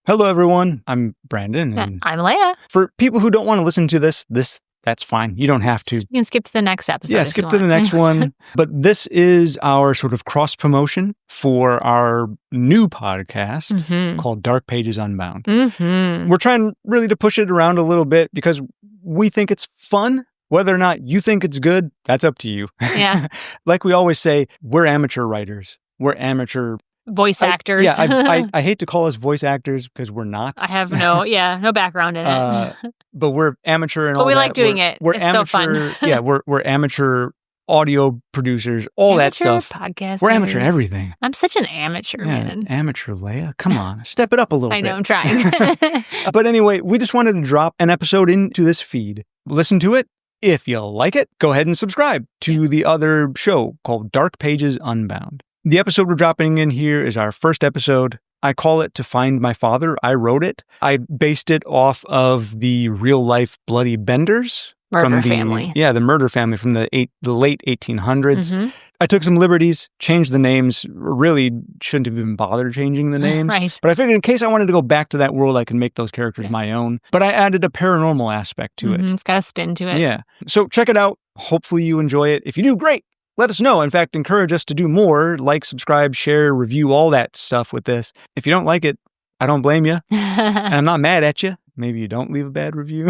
Hello, everyone. I'm Brandon. And I'm Leia. for people who don't want to listen to that's fine. You don't have to. You can skip to the next episode. Yeah, skip to the next one. But this is our sort of cross-promotion for our new podcast called Pages Unbound. We're trying really to push it around a little bit because we think it's fun. Whether or not you think it's good, that's up to you. Yeah. Like we always say, we're amateur writers. We're amateur voice actors. I hate to call us voice actors because we're not. I have no background in it. But we're amateur and all that. But we like doing it. We're it's amateur, so fun. Yeah, we're amateur audio producers, all that stuff. Podcasters. We're amateur everything. I'm such an amateur, man. Amateur, Leia. Come on. Step it up a little bit. I know, I'm trying. But anyway, we just wanted to drop an episode into this feed. Listen to it. If you like it, go ahead and subscribe to the other show called Pages Unbound. The episode we're dropping in here is our first episode. I call it To Find My Father. I wrote it. I based it off of the real-life Bloody Benders. Murder family. Yeah, the murder family from the late 1800s. I took some liberties, changed the names. Really shouldn't have even bothered changing the names. Right. But I figured in case I wanted to go back to that world, I could make those characters my own. But I added a paranormal aspect to it. It's got a spin to it. Yeah. So check it out. Hopefully you enjoy it. If you do, great. Let us know. In fact, encourage us to do more. Like, subscribe, share, review, all that stuff with this. If you don't like it, I don't blame you. And I'm not mad at you. Maybe you don't leave a bad review.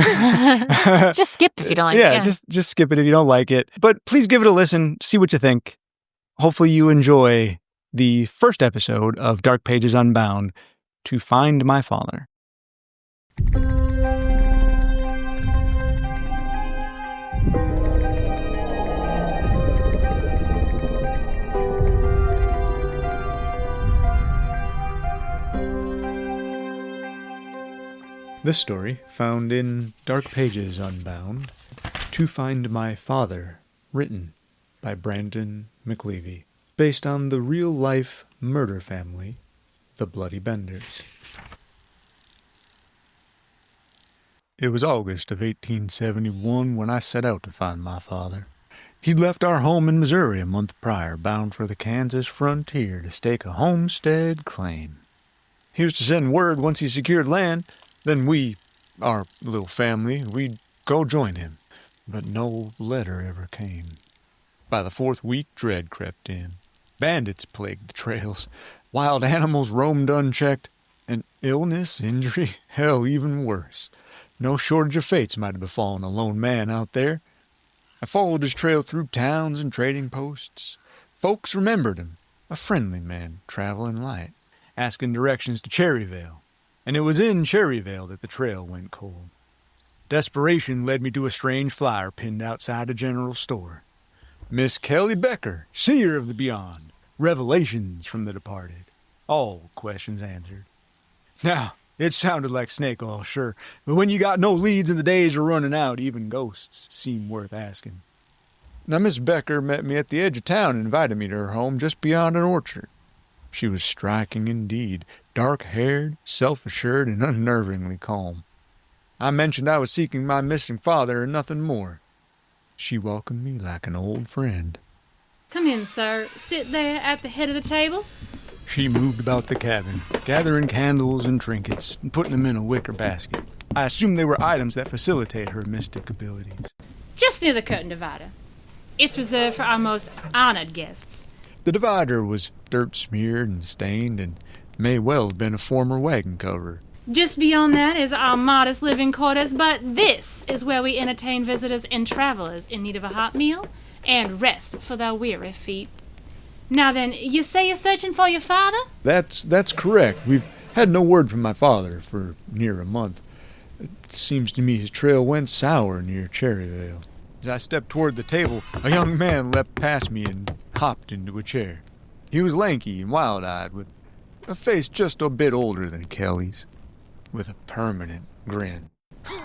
Just skip if you don't like it. Yeah, just skip it if you don't like it. But please give it a listen. See what you think. Hopefully you enjoy the first episode of Pages Unbound, To Find My Father. This story, found in Pages Unbound, To Find My Father, written by Brandon McAleavey, based on the real-life murder family, the Bloody Benders. It was August of 1871 when I set out to find my father. He'd left our home in Missouri a month prior, bound for the Kansas frontier to stake a homestead claim. He was to send word once he secured land. Then we, our little family, we'd go join him. But no letter ever came. By the fourth week, dread crept in. Bandits plagued the trails. Wild animals roamed unchecked. And illness, injury, hell, even worse. No shortage of fates might have befallen a lone man out there. I followed his trail through towns and trading posts. Folks remembered him, a friendly man, traveling light, asking directions to Cherryvale. And it was in Cherryvale that the trail went cold. Desperation led me to a strange flyer pinned outside a general store. Miss Kelly Becker, seer of the beyond, revelations from the departed. All questions answered. Now, it sounded like snake oil, sure, but when you got no leads and the days are running out, even ghosts seem worth asking. Now, Miss Becker met me at the edge of town and invited me to her home just beyond an orchard. She was striking indeed, dark-haired, self-assured, and unnervingly calm. I mentioned I was seeking my missing father and nothing more. She welcomed me like an old friend. Come in, sir. Sit there at the head of the table. She moved about the cabin, gathering candles and trinkets and putting them in a wicker basket. I assumed they were items that facilitate her mystic abilities. Just near the curtain divider. It's reserved for our most honored guests. The divider was dirt-smeared and stained and may well have been a former wagon cover. Just beyond that is our modest living quarters, but this is where we entertain visitors and travelers in need of a hot meal and rest for their weary feet. Now then, you say you're searching for your father? That's correct. We've had no word from my father for near a month. It seems to me his trail went sour near Cherryvale. As I stepped toward the table, a young man leapt past me and hopped into a chair. He was lanky and wild-eyed, with a face just a bit older than Kelly's, with a permanent grin.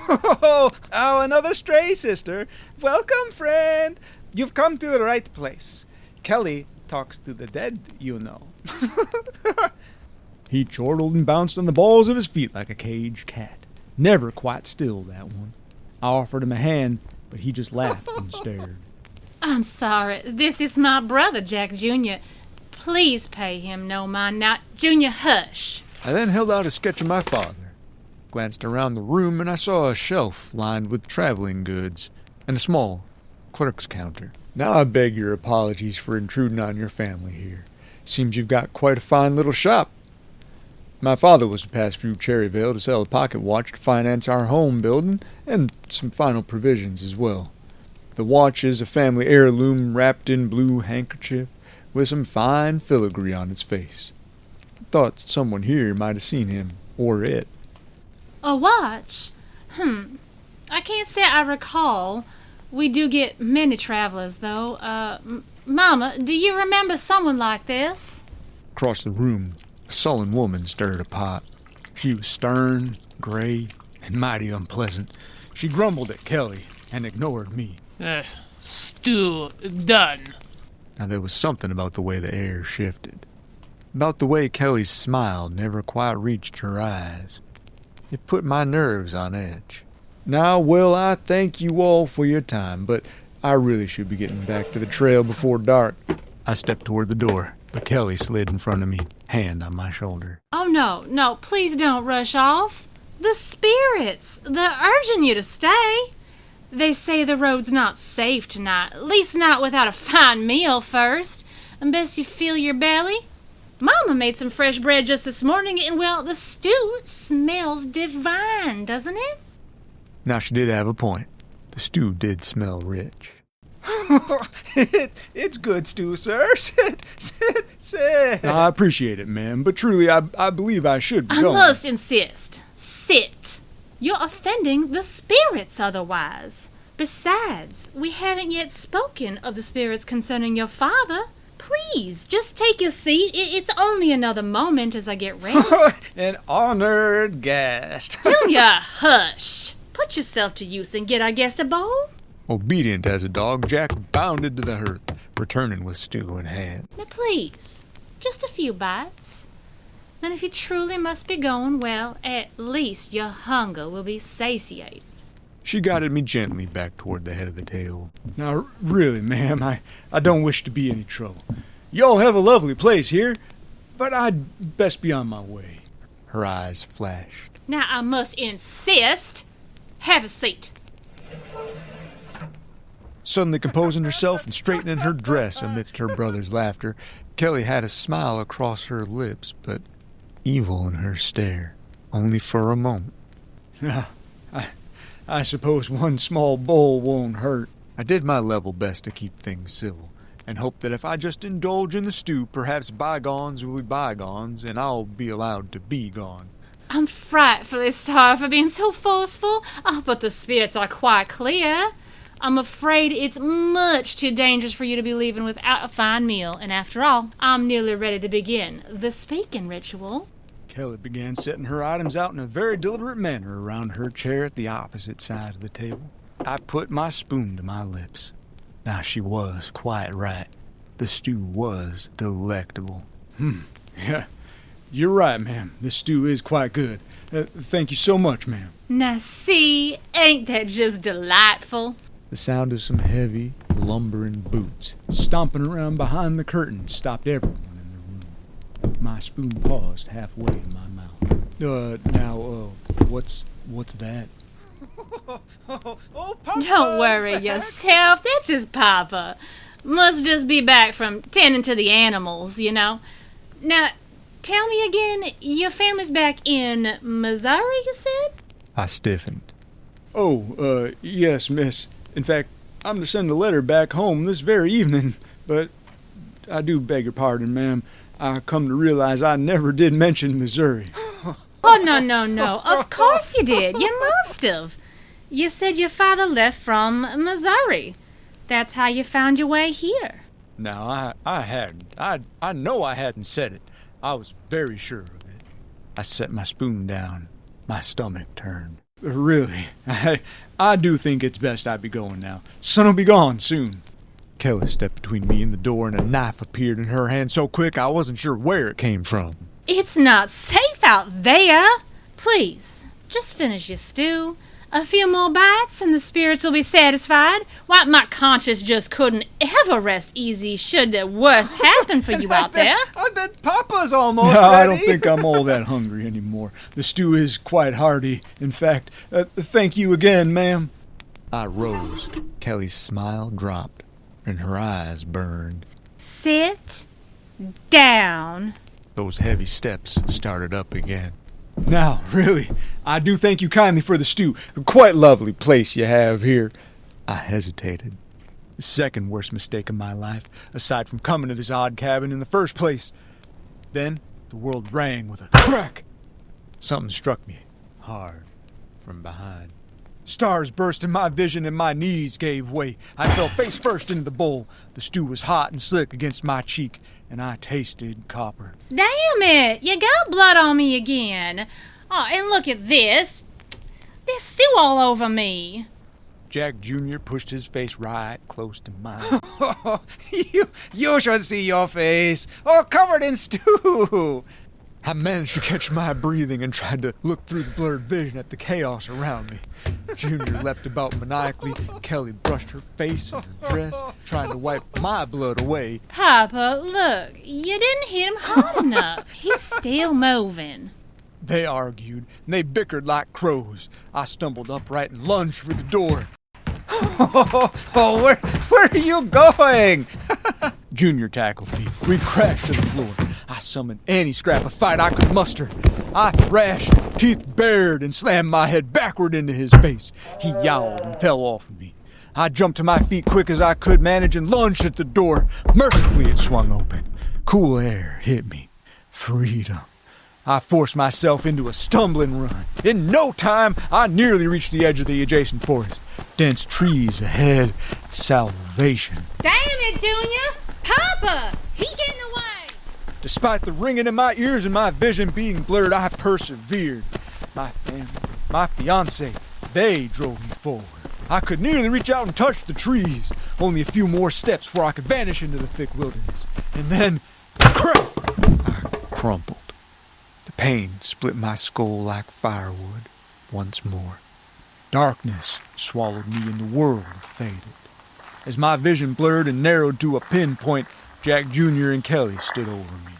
Oh, another stray sister. Welcome, friend. You've come to the right place. Kelly talks to the dead, you know. He chortled and bounced on the balls of his feet like a caged cat. Never quite still, that one. I offered him a hand, but he just laughed and stared. I'm sorry. This is my brother, Jack Jr. Please pay him no mind. Now, Junior, hush. I then held out a sketch of my father, glanced around the room, and I saw a shelf lined with traveling goods and a small clerk's counter. Now I beg your apologies for intruding on your family here. Seems you've got quite a fine little shop. My father was to pass through Cherryvale to sell a pocket watch to finance our home building and some final provisions as well. The watch is a family heirloom wrapped in blue handkerchief with some fine filigree on its face. Thought someone here might have seen him or it. A watch? I can't say I recall. We do get many travelers, though. Mama, do you remember someone like this? Across the room, a sullen woman stirred a pot. She was stern, gray, and mighty unpleasant. She grumbled at Kelly and ignored me. Stew done. Now there was something about the way the air shifted. About the way Kelly's smile never quite reached her eyes. It put my nerves on edge. Now, well, I thank you all for your time, but I really should be getting back to the trail before dark. I stepped toward the door, but Kelly slid in front of me, hand on my shoulder. Oh, no, please don't rush off. The spirits, they're urging you to stay. They say the road's not safe tonight, at least not without a fine meal first, and best you fill your belly. Mama made some fresh bread just this morning, and, well, the stew smells divine, doesn't it? Now, she did have a point. The stew did smell rich. It's good stew, sir. Sit. Now, I appreciate it, ma'am, but truly, I believe I should be going. I must insist. Sit. You're offending the spirits otherwise. Besides, we haven't yet spoken of the spirits concerning your father. Please, just take your seat. It's only another moment as I get ready. An honored guest. Junior, hush. Put yourself to use and get our guest a bowl. Obedient as a dog, Jack bounded to the hearth, returning with stew in hand. Now please, just a few bites. Then if you truly must be going, well, at least your hunger will be satiated. She guided me gently back toward the head of the table. Now, really, ma'am, I don't wish to be any trouble. Y'all have a lovely place here, but I'd best be on my way. Her eyes flashed. Now I must insist. Have a seat. Suddenly composing herself and straightening her dress amidst her brother's laughter, Kelly had a smile across her lips, but evil in her stare, only for a moment. I suppose one small bowl won't hurt. I did my level best to keep things civil, and hoped that if I just indulge in the stew, perhaps bygones will be bygones, and I'll be allowed to be gone. I'm frightfully sorry for being so forceful, but the spirits are quite clear. I'm afraid it's much too dangerous for you to be leaving without a fine meal, and after all, I'm nearly ready to begin the speaking ritual. Kelly began setting her items out in a very deliberate manner around her chair at the opposite side of the table. I put my spoon to my lips. Now she was quite right. The stew was delectable. Yeah, you're right, ma'am. This stew is quite good. Thank you so much, ma'am. Now see, ain't that just delightful? The sound of some heavy, lumbering boots stomping around behind the curtain stopped everyone in the room. My spoon paused halfway in my mouth. What's that? Papa! Don't worry yourself, that's just Papa. Must just be back from tending to the animals, you know. Now, tell me again, your family's back in Missouri, you said? I stiffened. Yes, miss. In fact, I'm to send a letter back home this very evening, but I do beg your pardon, ma'am. I come to realize I never did mention Missouri. Oh, no. Of course you did. You must have. You said your father left from Missouri. That's how you found your way here. No, I hadn't. I know I hadn't said it. I was very sure of it. I set my spoon down. My stomach turned. Really, I do think it's best I be going now. Sun'll be gone soon. Kelly stepped between me and the door, and a knife appeared in her hand so quick I wasn't sure where it came from. It's not safe out there. Please, just finish your stew. A few more bites and the spirits will be satisfied. Why, my conscience just couldn't ever rest easy should the worst happen for you out there. I bet Papa's almost No, ready. I don't think I'm all that hungry anymore. The stew is quite hearty. In fact, thank you again, ma'am. I rose. Kelly's smile dropped, and her eyes burned. Sit down. Those heavy steps started up again. Now, really, I do thank you kindly for the stew. Quite lovely place you have here. I hesitated. The second worst mistake of my life, aside from coming to this odd cabin in the first place. Then, the world rang with a crack. Something struck me hard from behind. Stars burst in my vision and my knees gave way. I fell face first into the bowl. The stew was hot and slick against my cheek, and I tasted copper. Damn it! You got blood on me again. Oh, and look at this. There's stew all over me. Jack Jr. pushed his face right close to mine. You should see your face. All covered in stew. I managed to catch my breathing and tried to look through the blurred vision at the chaos around me. Junior leapt about maniacally. Kelly brushed her face and her dress, trying to wipe my blood away. Papa, look, you didn't hit him hard enough. He's still moving. They argued, and they bickered like crows. I stumbled upright and lunged for the door. Where are you going? Junior tackled me. We crashed to the floor. I summoned any scrap of fight I could muster. I thrashed, teeth bared, and slammed my head backward into his face. He yowled and fell off of me. I jumped to my feet quick as I could manage and lunged at the door. Mercifully, it swung open. Cool air hit me. Freedom. I forced myself into a stumbling run. In no time, I nearly reached the edge of the adjacent forest. Dense trees ahead. Salvation. Damn it, Junior! Papa! He getting away! Despite the ringing in my ears and my vision being blurred, I persevered. My family, my fiancé, they drove me forward. I could nearly reach out and touch the trees. Only a few more steps before I could vanish into the thick wilderness. And then, crack! I crumpled. The pain split my skull like firewood once more. Darkness swallowed me and the world faded. As my vision blurred and narrowed to a pinpoint, Jack Jr. and Kelly stood over me.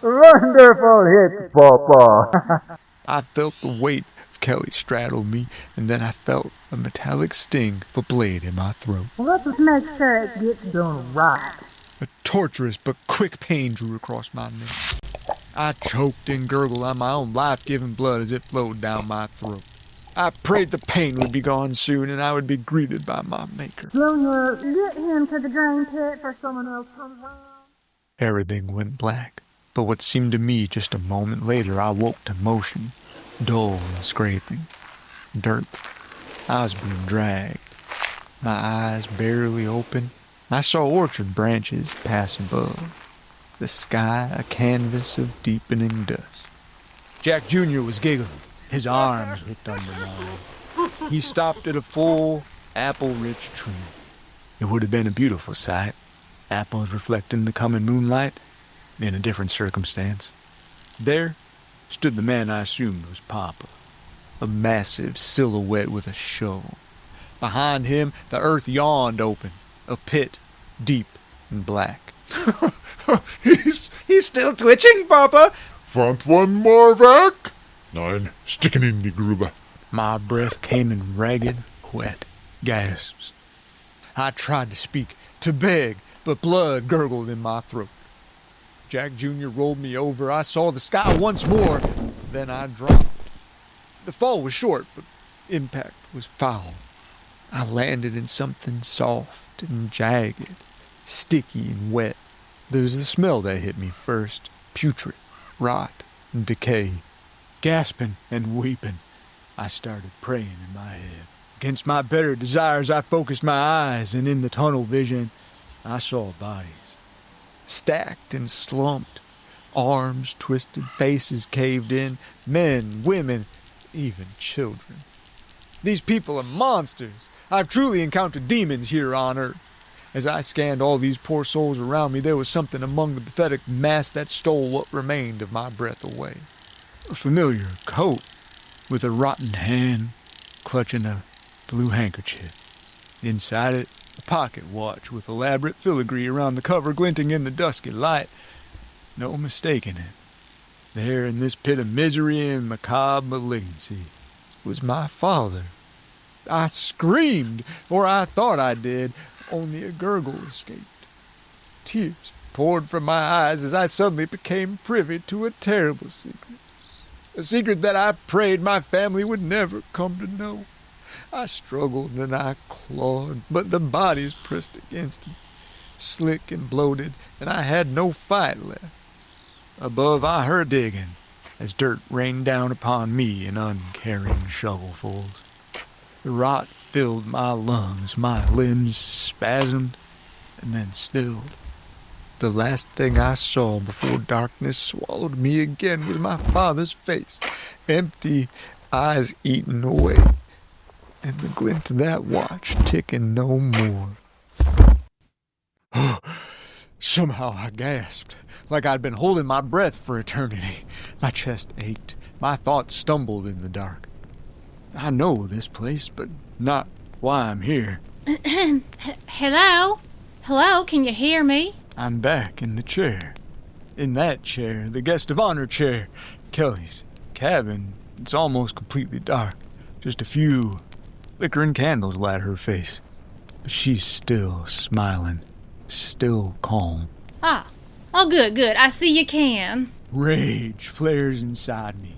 Wonderful hit, Papa. I felt the weight of Kelly straddle me, and then I felt a metallic sting of a blade in my throat. Let's just make sure it gets done right. A torturous but quick pain drew across my neck. I choked and gurgled on my own life-giving blood as it flowed down my throat. I prayed the pain would be gone soon and I would be greeted by my maker. Junior, get him to the drain pit for someone else comes around. Everything went black, but what seemed to me just a moment later I woke to motion, dull and scraping. Dirt. I was being dragged. My eyes barely open. I saw orchard branches pass above. The sky a canvas of deepening dust. Jack Jr. was giggling. His arms hooked under mine. He stopped at a full, apple-rich tree. It would have been a beautiful sight. Apples reflecting the coming moonlight in a different circumstance. There stood the man I assumed was Papa, a massive silhouette with a shovel. Behind him, the earth yawned open, a pit, deep and black. He's still twitching, Papa. Want one more back? Nein, stick it in die Grube. My breath came in ragged, wet gasps. I tried to speak, to beg, but blood gurgled in my throat. Jack Jr. rolled me over. I saw the sky once more. Then I dropped. The fall was short, but impact was foul. I landed in something soft and jagged, sticky and wet. There was the smell that hit me first, putrid, rot, and decay. Gasping and weeping, I started praying in my head. Against my better desires, I focused my eyes, and in the tunnel vision, I saw bodies. Stacked and slumped, arms twisted, faces caved in, men, women, even children. These people are monsters. I've truly encountered demons here on earth. As I scanned all these poor souls around me, there was something among the pathetic mass that stole what remained of my breath away. A familiar coat, with a rotten hand clutching a blue handkerchief. Inside it, a pocket watch with elaborate filigree around the cover glinting in the dusky light. No mistaking it. There in this pit of misery and macabre malignancy was my father. I screamed, or I thought I did, only a gurgle escaped. Tears poured from my eyes as I suddenly became privy to a terrible secret. A secret that I prayed my family would never come to know. I struggled and I clawed, but the bodies pressed against me, slick and bloated, and I had no fight left. Above I heard digging, as dirt rained down upon me in uncaring shovelfuls. The rot filled my lungs, my limbs spasmed, and then stilled. The last thing I saw before darkness swallowed me again was my father's face, empty, eyes eaten away, and the glint of that watch ticking no more. Somehow I gasped, like I'd been holding my breath for eternity. My chest ached, my thoughts stumbled in the dark. I know this place, but not why I'm here. Hello? Hello, can you hear me? I'm back in the chair. In that chair, the guest of honor chair. Kelly's cabin, it's almost completely dark. Just a few flickering candles light her face. But she's still smiling, still calm. Ah. Oh, good. I see you can. Rage flares inside me.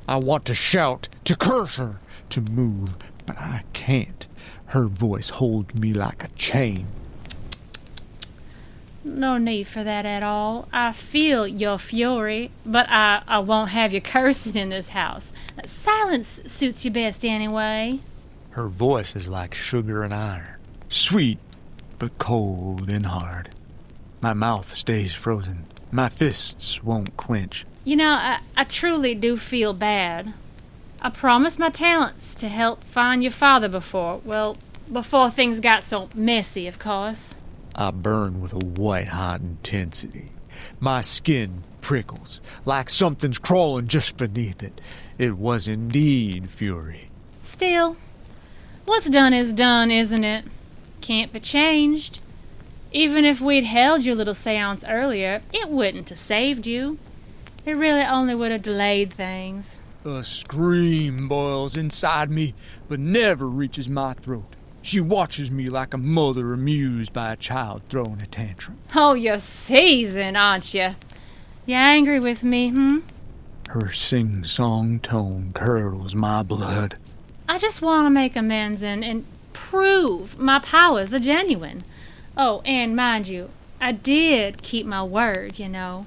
I want to shout, to curse her, to move, but I can't. Her voice holds me like a chain. No need for that at all. I feel your fury, but I won't have you cursing in this house. Silence suits you best anyway. Her voice is like sugar and iron, sweet but cold and hard. My mouth stays frozen. My fists won't clench. You know, I truly do feel bad. I promised my talents to help find your father before things got so messy, of course. I burn with a white-hot intensity. My skin prickles, like something's crawling just beneath it. It was indeed fury. Still, what's done is done, isn't it? Can't be changed. Even if we'd held your little seance earlier, it wouldn't have saved you. It really only would have delayed things. A scream boils inside me, but never reaches my throat. She watches me like a mother amused by a child throwing a tantrum. Oh, you're seething, aren't you? You angry with me, Her sing-song tone curdles my blood. I just want to make amends and prove my powers are genuine. Oh, and mind you, I did keep my word, you know.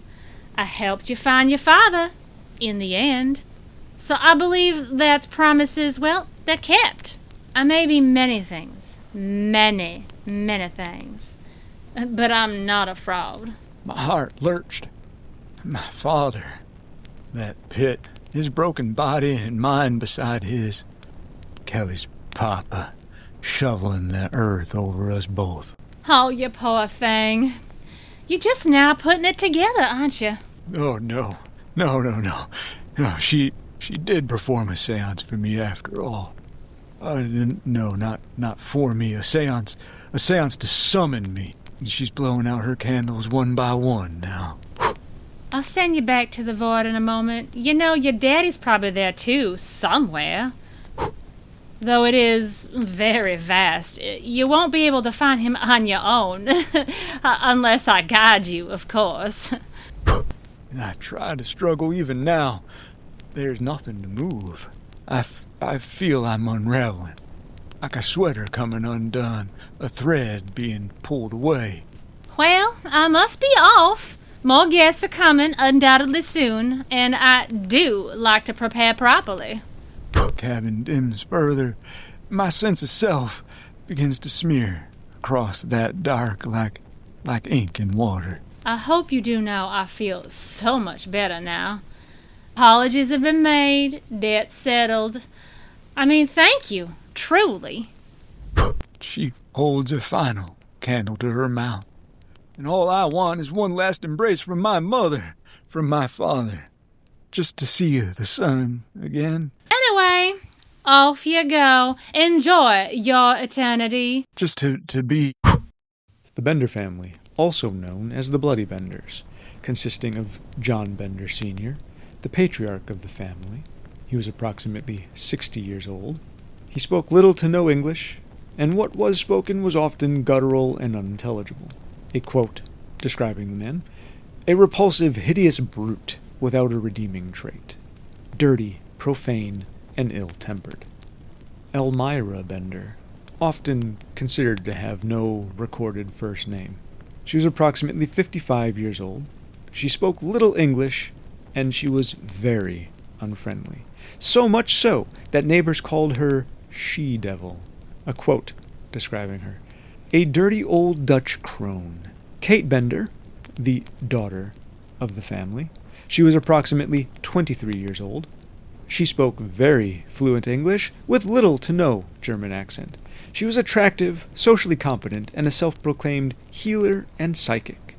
I helped you find your father, in the end. So I believe that promises, well, they're kept. I may be many things. Many things. But I'm not a fraud. My heart lurched. My father. That pit. His broken body and mine beside his. Kelly's papa. Shoveling the earth over us both. Oh, you poor thing. You're just now putting it together, aren't you? Oh, no. No, she did perform a seance for me after all. No, not for me. A seance to summon me. She's blowing out her candles one by one now. I'll send you back to the void in a moment. You know, your daddy's probably there too, somewhere. Though it is very vast, you won't be able to find him on your own. Unless I guide you, of course. I try to struggle even now. There's nothing to move. I feel I'm unraveling. Like a sweater coming undone, a thread being pulled away. Well, I must be off. More guests are coming undoubtedly soon, and I do like to prepare properly. Cabin dims further. My sense of self begins to smear across that dark like ink in water. I hope you do know I feel so much better now. Apologies have been made, debt settled. I mean, thank you, truly. She holds a final candle to her mouth. And all I want is one last embrace from my mother, from my father. Just to see the sun again. Anyway, Off you go. Enjoy your eternity. Just to be... The Bender family, also known as the Bloody Benders, consisting of John Bender Sr., the patriarch of the family. He was approximately 60 years old. He spoke little to no English, and what was spoken was often guttural and unintelligible. A quote describing the man: "A repulsive, hideous brute without a redeeming trait. Dirty, profane, and ill-tempered." Elmira Bender, often considered to have no recorded first name. She was approximately 55 years old. She spoke little English, and she was very unfriendly. So much so that neighbors called her She-Devil. A quote describing her: "A dirty old Dutch crone." Kate Bender, the daughter of the family. She was approximately 23 years old. She spoke very fluent English with little to no German accent. She was attractive, socially competent, and a self-proclaimed healer and psychic.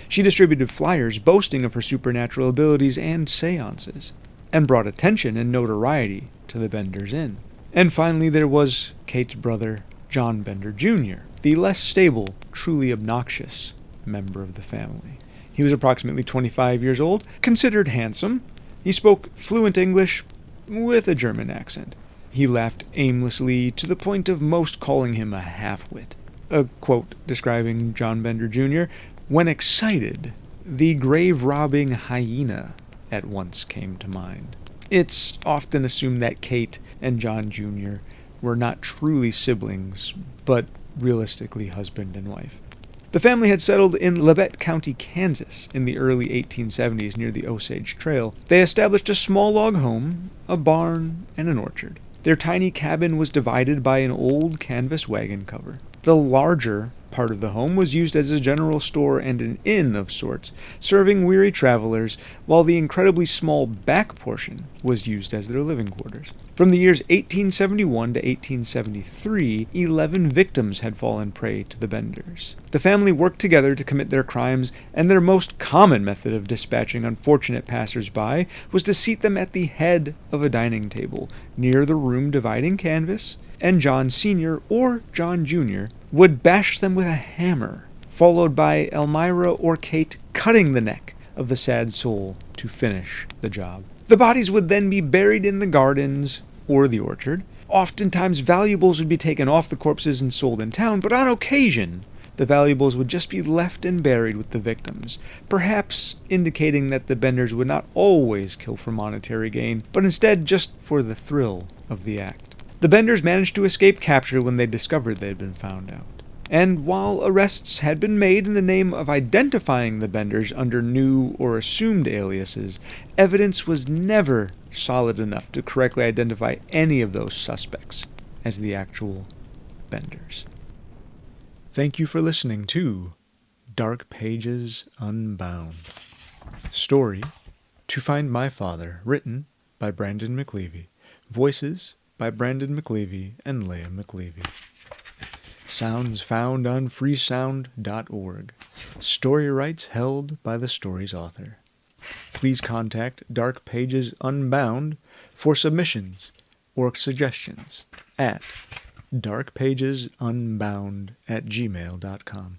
She distributed flyers boasting of her supernatural abilities and seances, and brought attention and notoriety to the Benders Inn. And finally there was Kate's brother, John Bender Jr., the less stable, truly obnoxious member of the family. He was approximately 25 years old, considered handsome. He spoke fluent English with a German accent. He laughed aimlessly to the point of most calling him a half-wit. A quote describing John Bender Jr.: "When excited, the grave-robbing hyena at once came to mind." It's often assumed that Kate and John Jr. were not truly siblings, but realistically husband and wife. The family had settled in Labette County, Kansas in the early 1870s near the Osage Trail. They established a small log home, a barn, and an orchard. Their tiny cabin was divided by an old canvas wagon cover. The larger part of the home was used as a general store and an inn of sorts, serving weary travelers, while the incredibly small back portion was used as their living quarters. From the years 1871 to 1873, 11 victims had fallen prey to the Benders. The family worked together to commit their crimes, and their most common method of dispatching unfortunate passers-by was to seat them at the head of a dining table, near the room dividing canvas, and John Sr. or John Jr. would bash them with a hammer, followed by Elmira or Kate cutting the neck of the sad soul to finish the job. The bodies would then be buried in the gardens or the orchard. Oftentimes valuables would be taken off the corpses and sold in town, but on occasion the valuables would just be left and buried with the victims, perhaps indicating that the Benders would not always kill for monetary gain, but instead just for the thrill of the act. The Benders managed to escape capture when they discovered they had been found out. And while arrests had been made in the name of identifying the Benders under new or assumed aliases, evidence was never solid enough to correctly identify any of those suspects as the actual Benders. Thank you for listening to Dark Pages Unbound. Story: To Find My Father, written by Brandon McAleavey. Voices by Brandon McAleavey and Leia McAleavey. Sounds found on freesound.org. Story rights held by the story's author. Please contact Dark Pages Unbound for submissions or suggestions at darkpagesunbound@gmail.com.